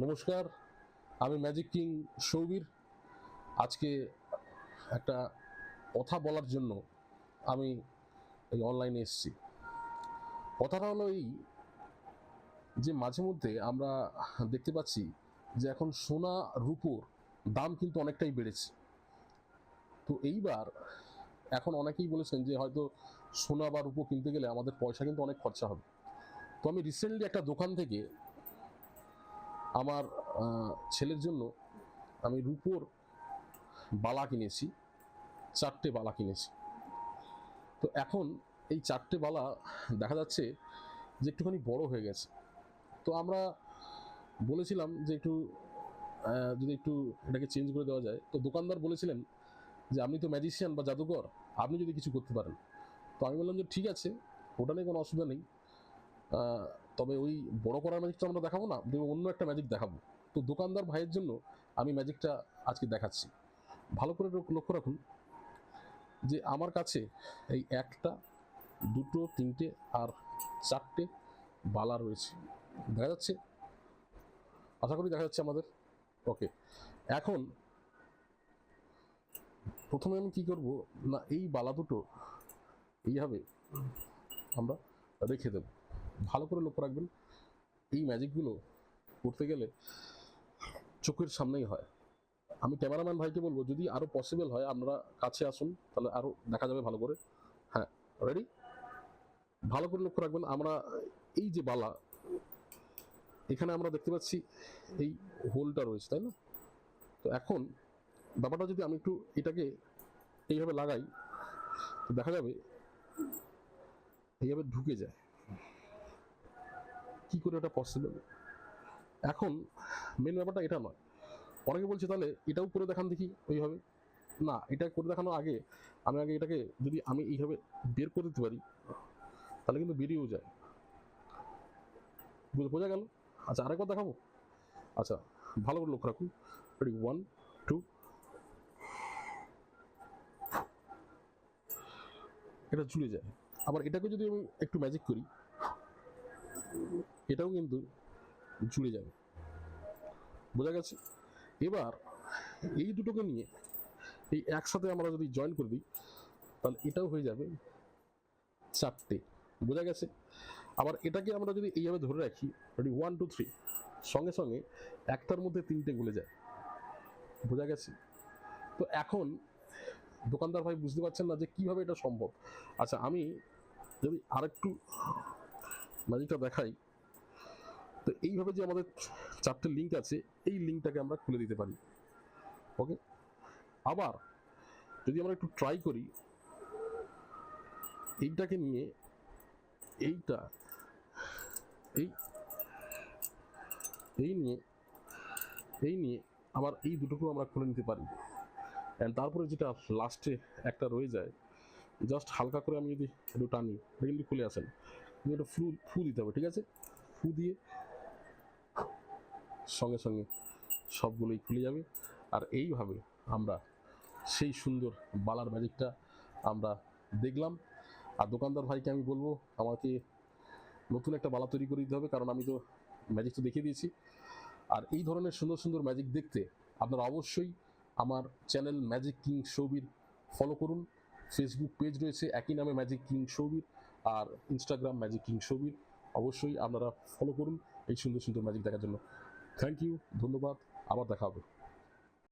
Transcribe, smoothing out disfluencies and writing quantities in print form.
নমস্কার, আমি magic king Sauvira. আজকে একটা কথা বলার জন্য আমি এই অনলাইনে এসেছি। কথাটা হলো এই যে মাঝে মধ্যে আমরা দেখতে পাচ্ছি যে এখন সোনা রূপোর দাম কিন্তু অনেকটাই বেড়েছে। তো এইবার এখন অনেকেই বলেছেন যে হয়তো সোনা বা রূপো কিনতে গেলে আমাদের পয়সা কিন্তু অনেক খরচা হবে। তো আমি রিসেন্টলি একটা দোকান থেকে আমার ছেলের জন্য আমি রূপোর বালা কিনেছি, 4টে বালা কিনেছি। তো এখন এই 4টে বালা দেখা যাচ্ছে যে একটুখানি বড় হয়ে গেছে। তো আমরা বলেছিলাম যে একটু যদি একটু এটাকে চেঞ্জ করে দেওয়া যায়। তো দোকানদার বলেছিলেন যে আপনি তো ম্যাজিশিয়ান বা জাদুকর, আপনি যদি কিছু করতে পারেন। তো আমি বললাম যে ঠিক আছে, ওটা নিয়ে কোনো অসুবিধা নেই। তবে ওই বড় করার ম্যাজিকটা আমরা দেখাবো না, অন্য একটা ম্যাজিক দেখাবো। তো দোকানদার ভাইয়ের জন্য আমি ম্যাজিকটা আজকে দেখাচ্ছি। ভালো করে লক্ষ্য রাখুন যে আমার কাছে এই 1টা 2টো 3টে আর 4টে বালা রয়েছে। দেখা যাচ্ছে? আশা করি দেখা যাচ্ছে আমাদের। ওকে, এখন প্রথমে আমি কি করব না, এই বালা দুটো এইভাবে আমরা রেখে দেব। ভালো করে লক্ষ্য রাখবেন, এই ম্যাজিকগুলো করতে গেলে চোখের সামনেই হয়। আমি ক্যামেরাম্যান ভাইকে বলবো যদি আরো পসিবল হয় আপনারা কাছে আসুন, তাহলে আরো দেখা যাবে ভালো করে। হ্যাঁ, রেডি? ভালো করে লক্ষ্য রাখবেন, আমরা এই যে বালা, এখানে আমরা দেখতে পাচ্ছি এই হোলটা রয়েছে, তাই না? তো এখন ব্যাপারটা যদি আমি একটু এটাকে এইভাবে লাগাই, তো দেখা যাবে এইভাবে ঢুকে যায়। কি করে এটা পসিবল? এখন মেন ব্যাপারটা এটা নয়। অনেকে বলছে তাহলে এটাও করে দেখান দেখি ওইভাবে। না, এটা করে দেখানোর আগে আমি আগে এটাকে যদি আমি এইভাবে বের করে দিতে পারি, তাহলে কিন্তু বেরিয়েও যায়। বোঝা গেল? আচ্ছা, আরেকবার দেখাবো। আচ্ছা, ভালো করে লক্ষ্য রাখুন। রেডি, 1 2। এটা ঝুলে যায়। আবার এটাকে যদি আমি একটু ম্যাজিক করি, এটাও কিন্তু ঝুলে যাবে। বোঝা গেছে? এবার এই দুটোকে নিয়ে এই একসাথে আমরা যদি জয়েন করে দিই, তাহলে এটাও হয়ে যাবে 4টে। বোঝা গেছে? আবার এটাকে আমরা যদি এইভাবে ধরে রাখি, রেডি, 1 2 3, সঙ্গে সঙ্গে একটার মধ্যে 3টে গলে যায়। বোঝা গেছে? তো এখন দোকানদার ভাই বুঝতে পারছেন না যে কিভাবে এটা সম্ভব। আচ্ছা, আমি যদি আরেকটু ম্যাজিকটা দেখাই, তো এইভাবে যে আমাদের 4টে লিঙ্ক আছে, এই লিঙ্কটাকে আমরা খুলে দিতে পারি। ওকে, আবার যদি আমরা একটু ট্রাই করি, এইটাকে নিয়ে এইটা এই এই নিয়ে এই নিয়ে আবার এই দুটোকেও আমরা খুলে নিতে পারি। অ্যান্ড তারপরে যেটা লাস্টে একটা রয়ে যায়, জাস্ট হালকা করে আমি যদি একটু টানি, এটা কিন্তু খুলে আসেন। কিন্তু একটা ফু দিতে হবে, ঠিক আছে? ফু দিয়ে সঙ্গে সঙ্গে সবগুলোই খুলে যাবে। আর এইভাবে আমরা সেই সুন্দর বালার ম্যাজিকটা আমরা দেখলাম। আর দোকানদার ভাইকে আমি বলবো আমাকে নতুন একটা বালা তৈরি করে দিতে হবে, কারণ আমি তো ম্যাজিক তো দেখিয়ে দিয়েছি। আর এই ধরনের সুন্দর সুন্দর ম্যাজিক দেখতে আপনারা অবশ্যই আমার channel magic king Sauvira follow করুন। ফেসবুক পেজ রয়েছে একই নামে ম্যাজিক কিং সৌবীর, আর ইনস্টাগ্রাম ম্যাজিক কিং সৌবীর। অবশ্যই আপনারা ফলো করুন এই সুন্দর সুন্দর ম্যাজিক দেখার জন্য। থ্যাংক ইউ, ধন্যবাদ, আবার দেখা হবে।